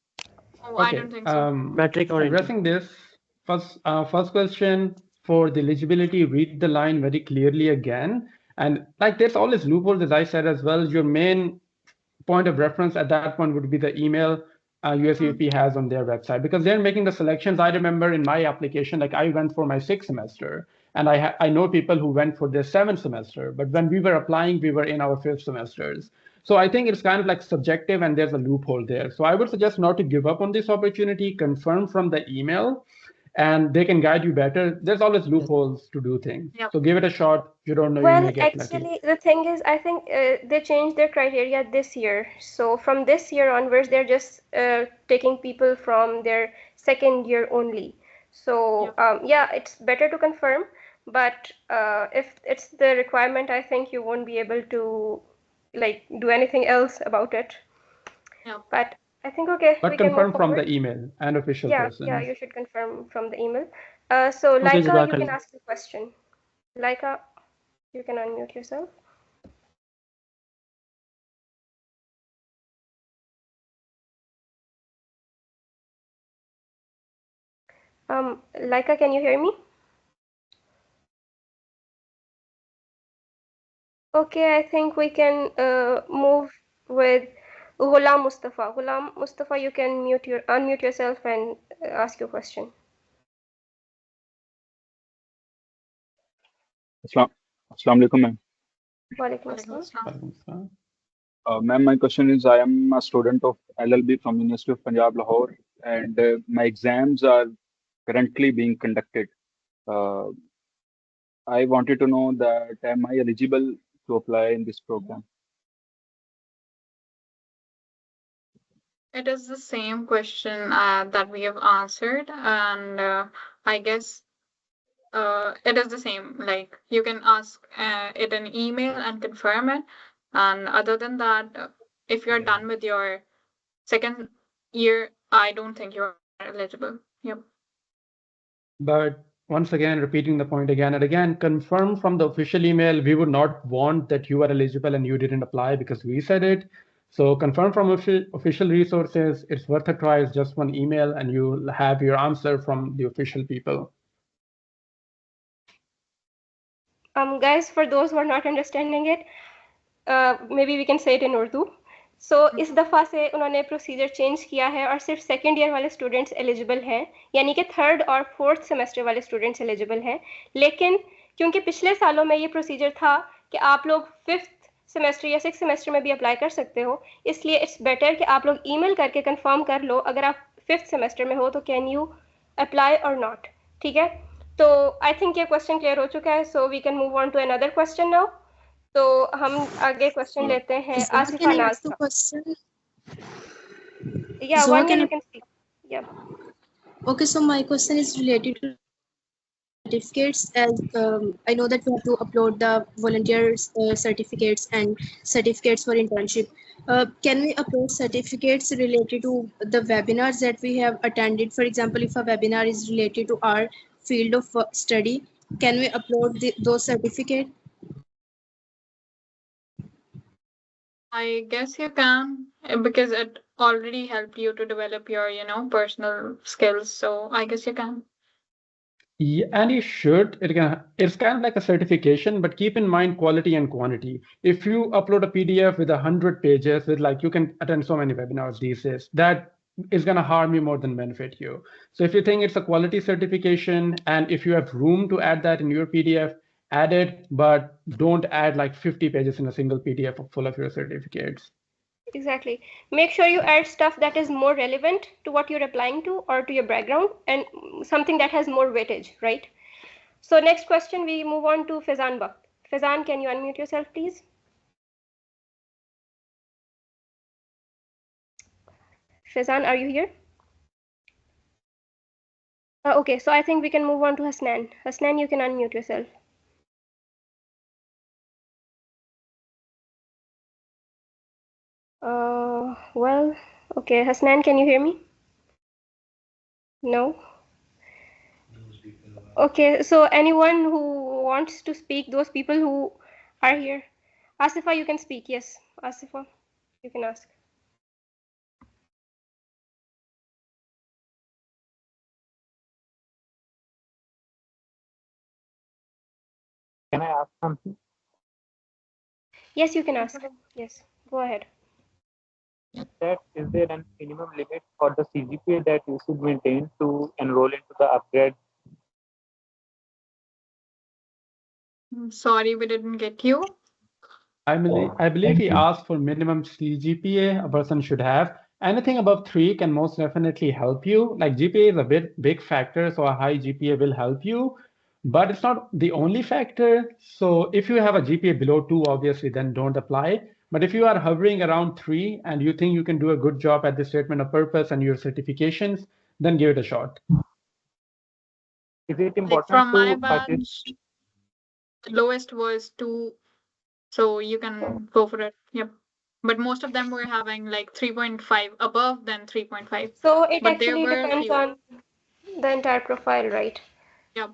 A: Oh, okay. I don't think so.
J: Metric or
C: addressing this, first question for the eligibility, read the line very clearly again. And like there's always loopholes, as I said as well. Your main point of reference at that point would be the email USCP has on their website, because they're making the selections. I remember in my application, like I went for my 6th semester, and I know people who went for their 7th semester, but when we were applying, we were in our 5th semesters. So I think it's kind of like subjective, and there's a loophole there. So I would suggest not to give up on this opportunity, confirm from the email, and they can guide you better. There's always loopholes to do things.
A: Yep.
C: So give it a shot. You don't know, you
B: Well,
C: may get lucky.
B: actually, the thing is, I think they changed their criteria this year. So from this year onwards, they're just taking people from their second year only. So yeah, it's better to confirm. But if it's the requirement, I think you won't be able to like do anything else about it.
A: Yep.
B: But I think okay,
C: But
B: we can move
C: confirm from
B: forward.
C: the email and official
B: Yeah,
C: person.
B: yeah, you should confirm from the email. So
J: Okay,
B: Laika, you
J: Jazakallah.
B: can ask the question. Laika, you can unmute yourself. Laika, can you hear me? Okay, I think we can move with Ghulam Mustafa. Ghulam Mustafa, you can unmute yourself and ask your question.
K: Assalamu alaikum, ma'am.
B: Walaikum
A: Walaikum
B: assalam.
A: assalam.
K: Ma'am, my question is, I am a student of LLB from University of Punjab, Lahore, and my exams are currently being conducted. I wanted to know that am I eligible to apply in this program?
A: It is the same question that we have answered, and I guess it is the same. Like you can ask it in email and confirm it. And other than that, if you're done with your second year, I don't think you're eligible. Yep.
C: But once again, repeating the point again and again, confirm from the official email. We would not want that you are eligible and you didn't apply because we said it. So confirm from official resources. It's worth a try. It's just one email and you'll have your answer from the official people.
B: Guys, for those who are not understanding it, maybe we can say it in Urdu. So इस दफ़ा से उन्होंने procedure change किया है और सिर्फ second year वाले students eligible हैं, यानी कि थर्ड और फोर्थ सेमेस्टर वाले स्टूडेंट्स एलिजिबल हैं. लेकिन क्योंकि पिछले सालों में ये प्रोसीजर था कि आप लोग फिफ्थ सेमेस्टर या सिक्स सेमेस्टर में भी अप्लाई कर सकते हो, इसलिए इट्स बेटर कि आप लोग ईमेल करके कंफर्म कर लो अगर आप फिफ्थ सेमेस्टर में हो तो can you apply or not. ठीक है, तो आई थिंक ये क्वेश्चन क्लियर हो चुका है. So we can move on to another question now. तो हम आगे क्वेश्चन लेते हैं आसिफा नाज का. Yeah,
L: So
B: 1 minute you can speak. Yeah.
L: Okay, so my question is related to certificates, as I know that we have to upload the volunteers certificates and certificates for internship. Can we upload certificates related to the webinars that we have attended? For example, if a webinar is related to our field of study, can we upload those certificates?
A: I guess you can because it already helped you to develop your, personal skills. So I guess you can.
C: Yeah, and you should. It's kind of like a certification, but keep in mind quality and quantity. If you upload a PDF with 100 pages, with like you can attend so many webinars these days, that is going to harm you more than benefit you. So if you think it's a quality certification, and if you have room to add that in your PDF, add it, but don't add like 50 pages in a single PDF full of your certificates.
B: Exactly. Make sure you add stuff that is more relevant to what you're applying to or to your background, and something that has more weightage, right? So next question, we move on to Fezan Bakt. Fezan, can you unmute yourself, please? Fezan, are you here? Okay, so I think we can move on to Hasnan. Hasnan, you can unmute yourself. Well, okay, Hasnan, can you hear me? No? Okay, so anyone who wants to speak, those people who are here. Asifa, you can speak. Yes, Asifa, you can ask.
M: Can I ask something?
B: Yes, you can ask. Yes, go ahead.
M: that is there an minimum limit for the CGPA that you should maintain to enroll into the upgrade?
A: Sorry, we didn't get you.
C: I believe he asked for minimum CGPA a person should have. Anything above 3 can most definitely help you. Like GPA is a big factor, so a high GPA will help you, but it's not the only factor. So if you have a GPA below 2, obviously, then don't apply. But if you are hovering around 3 and you think you can do a good job at the statement of purpose and your certifications, then give it a shot.
M: Is it
A: Like
M: important
A: from my
M: to purchase?
A: batch, the lowest was 2, so you can go for it. Yep. But most of them were having like 3.5 above than 3.5.
B: So it
A: But there
B: actually
A: were
B: depends
A: few.
B: on the entire profile, right?
A: Yep.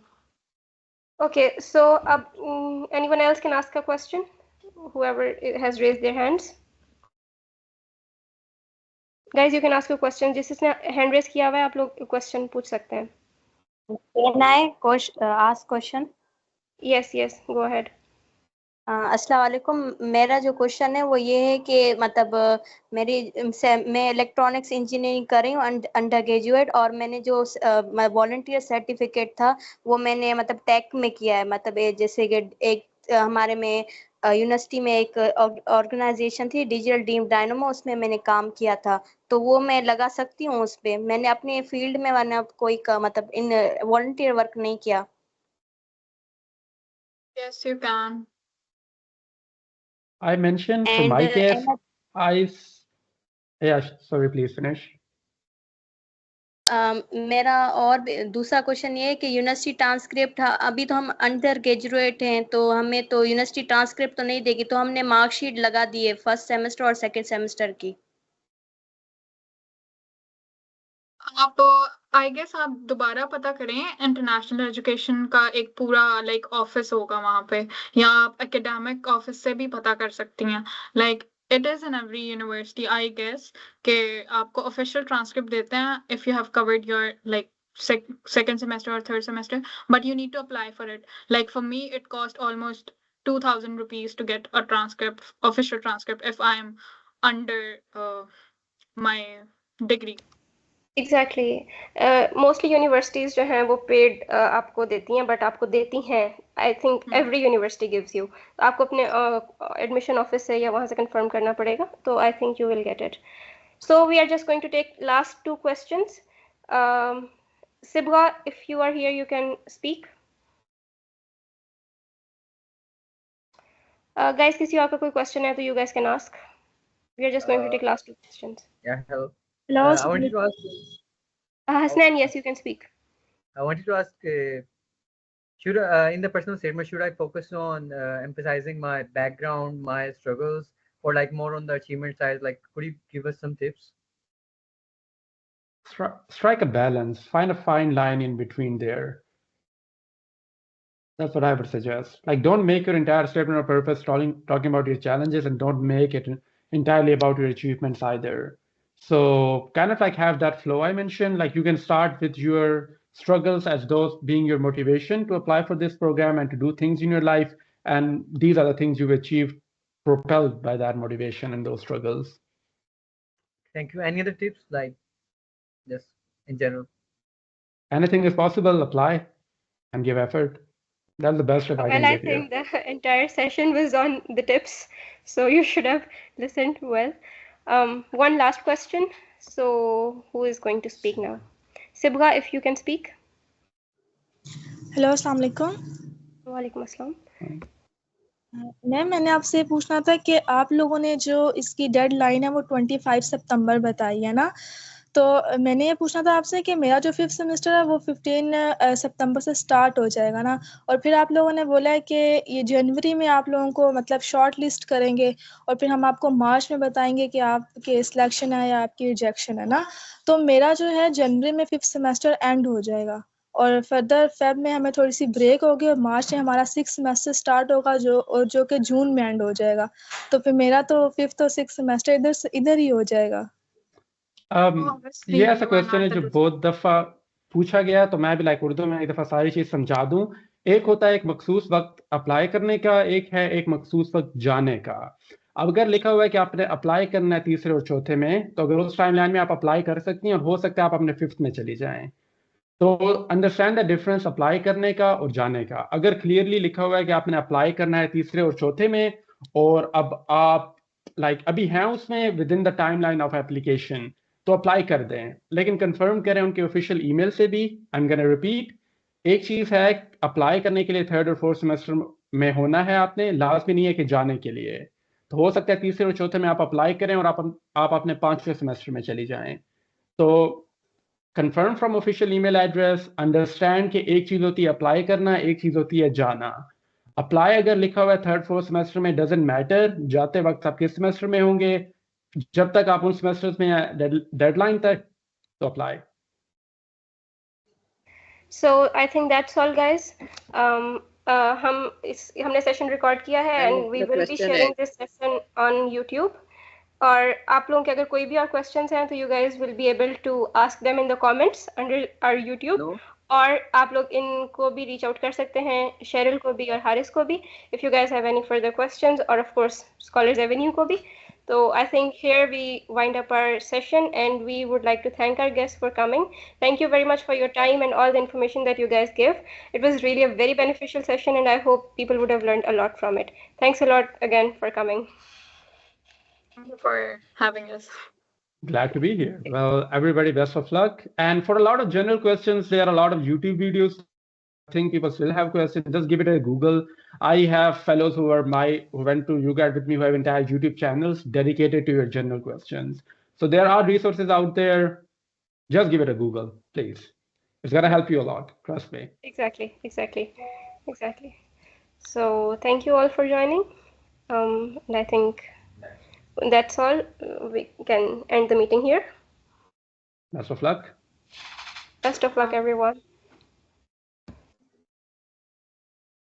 B: Okay, so anyone else can ask a question? Whoever has raised their hands. Guys, you can ask your question. जिसने hand raise किया हुआ है, आप लोग question पूछ सकते हैं.
N: Can I ask question?
B: Yes, yes, go ahead.
N: अस्सलाम वालेकुम. मेरा जो क्वेश्चन है वो ये है कि मतलब मैं इलेक्ट्रॉनिक्स इंजीनियरिंग कर रही हूँ अंडर ग्रेजुएट, और मैंने जो वॉलंटियर सर्टिफिकेट था वो मैंने मतलब टेक में किया है. मतलब जैसे कि एक हमारे में यूनिवर्सिटी में एक ऑर्गेनाइजेशन थी डिजिटल टीम डायनामो, उसमें मैंने काम किया था, तो वो मैं लगा सकती हूँ उस पर. मैंने अपने फील्ड में मैंने कोई मतलब इन वॉलंटियर वर्क नहीं किया.
A: Yes, you can.
C: I mentioned for my case, yeah, sorry, please finish.
N: मेरा और दूसरा क्वेश्चन ये है कि यूनिवर्सिटी ट्रांसक्रिप्ट, अभी तो हम अंडर ग्रेजुएट हैं तो हमें तो यूनिवर्सिटी ट्रांसक्रिप्ट तो नहीं देगी, तो हमने मार्कशीट लगा दी है फर्स्ट सेमेस्टर और सेकंड सेमेस्टर की.
A: आप आई गेस आप दोबारा पता करें, इंटरनेशनल एजुकेशन का एक पूरा लाइक ऑफिस होगा वहां पे, या आप एकेडमिक ऑफिस से भी पता कर सकती हैं. Like it is in every university I guess कि आपको ऑफिशियल ट्रांसक्रिप्ट देते हैं if you have covered your like second semester or third semester, but you need to apply for it. Like for me, it cost almost 2,000 rupees to get a transcript, official transcript, if I am under my degree.
B: Exactly. Mostly universities जो हैं वो paid आपको देती हैं, but आपको देती हैं. I think every university gives you. आपको अपने admission office से या वहाँ से confirm करना पड़ेगा. तो I think you will get it. So we are just going to take last 2 questions. Sibha, if you are here, you can speak. Guys, किसी और का कोई question है तो you guys can ask. We are just going to take last 2 questions.
O: Yeah, hello.
L: Hello,
O: I wanted to ask.
B: Hasnan, yes, you can speak.
O: I wanted to ask, should in the personal statement, should I focus on emphasizing my background, my struggles, or like more on the achievement side? Like, could you give us some tips?
C: Strike a balance. Find a fine line in between there. That's what I would suggest. Like, don't make your entire statement of purpose talking about your challenges, and don't make it entirely about your achievements either. So kind of like have that flow I mentioned. Like you can start with your struggles as those being your motivation to apply for this program and to do things in your life. And these are the things you've achieved propelled by that motivation and those struggles.
O: Thank you. Any other tips, like just in general?
C: Anything is possible, apply and give effort. That's the best advice I can give you.
B: Well, I think the entire session was on the tips, so you should have listened well. One last question. So who is going to speak now? Sibha, if you can speak.
P: Hello अस्सलाम वालेकुम.
B: वालेकुम अस्सलाम.
P: मैंने आपसे पूछना था कि आप लोगों ने जो इसकी डेडलाइन है वो 25 सितंबर बताई है ना, तो मैंने ये पूछना था आपसे कि मेरा जो 5th सेमेस्टर है वो 15 सितंबर से स्टार्ट हो जाएगा ना, और फिर आप लोगों ने बोला है कि ये जनवरी में आप लोगों को मतलब शॉर्ट लिस्ट करेंगे और फिर हम आपको मार्च में बताएंगे कि आपके सिलेक्शन है या आपकी रिजेक्शन है ना. तो मेरा जो है जनवरी में 5th सेमेस्टर एंड हो जाएगा और फर्दर फेब में हमें थोड़ी सी ब्रेक होगी और मार्च में हमारा 6th सेमेस्टर स्टार्ट होगा जो कि जून में एंड हो जाएगा. तो फिर मेरा तो 5th और 6th सेमेस्टर इधर ही हो जाएगा.
C: ये ऐसा क्वेश्चन है जो बहुत दफ़ा पूछा गया, तो मैं भी लाइक उर्दू में एक दफ़ा सारी चीज़ समझा दूं. एक होता है एक मखसूस वक्त अप्लाई करने का, एक है एक मखसूस वक्त जाने का. अब अगर लिखा हुआ है कि आपने अप्लाई करना है तीसरे और चौथे में, तो अगर उस टाइमलाइन में आप अप्लाई कर सकती हैं और हो सकता है आप अपने 5th में चली जाएं। तो अंडरस्टैंड द डिफरेंस अप्लाई करने का और जाने का। अगर क्लियरली लिखा हुआ है कि आपने अप्लाई करना है तीसरे और चौथे में और अब आप अभी हैं उसमें with in the timeline of application, तो अप्लाई कर दें, लेकिन कंफर्म करें उनके ऑफिशियल ईमेल से भी। आई एम गोना रिपीट, एक चीज़ है अप्लाई करने के लिए 3rd और 4th सेमेस्टर में होना है आपने, लाजमी नहीं है कि जाने के लिए। तो हो सकता है तीसरे और चौथे में आप अप्लाई करें और आप अपने 5वें सेमेस्टर में चली जाएं। तो confirm from official email address, understand कि एक चीज़ होती है अप्लाई करना, एक चीज़ होती है जाना। अप्लाई अगर लिखा हुआ है 3rd 4th सेमेस्टर में, डजेंट मैटर जाते वक्त आप किस सेमेस्टर में होंगे, जब तक आप उन सेमेस्टर्स में डेडलाइन तक, तो apply.
B: So I think that's all, guys. हमने सेशन रिकॉर्ड किया है and we will be sharing this session on YouTube. और आप लोगों के अगर कोई भी और questions हैं तो you guys will be able to ask them in the comments under our YouTube. और आप लोग इनको भी reach out कर सकते हैं, शेरिल को भी और हारिस को भी, if you guys have any further questions, और of course Scholars Avenue को भी। So I think here we wind up our session and we would like to thank our guests for coming. Thank you very much for your time and all the information that you guys give. It was really a very beneficial session and I hope people would have learned a lot from it. Thanks a lot again for coming.
A: Thank you for having us.
C: Glad to be here. Well, everybody, best of luck. And for a lot of general questions, there are a lot of YouTube videos. I think people still have questions. Just give it a Google. I have fellows who went to UGRAD with me who have entire YouTube channels dedicated to your general questions. So there are resources out there. Just give it a Google, please. It's gonna help you a lot. Trust me.
B: Exactly. So thank you all for joining. And I think that's all. We can end the meeting here.
C: Best of luck.
B: Best of luck, everyone.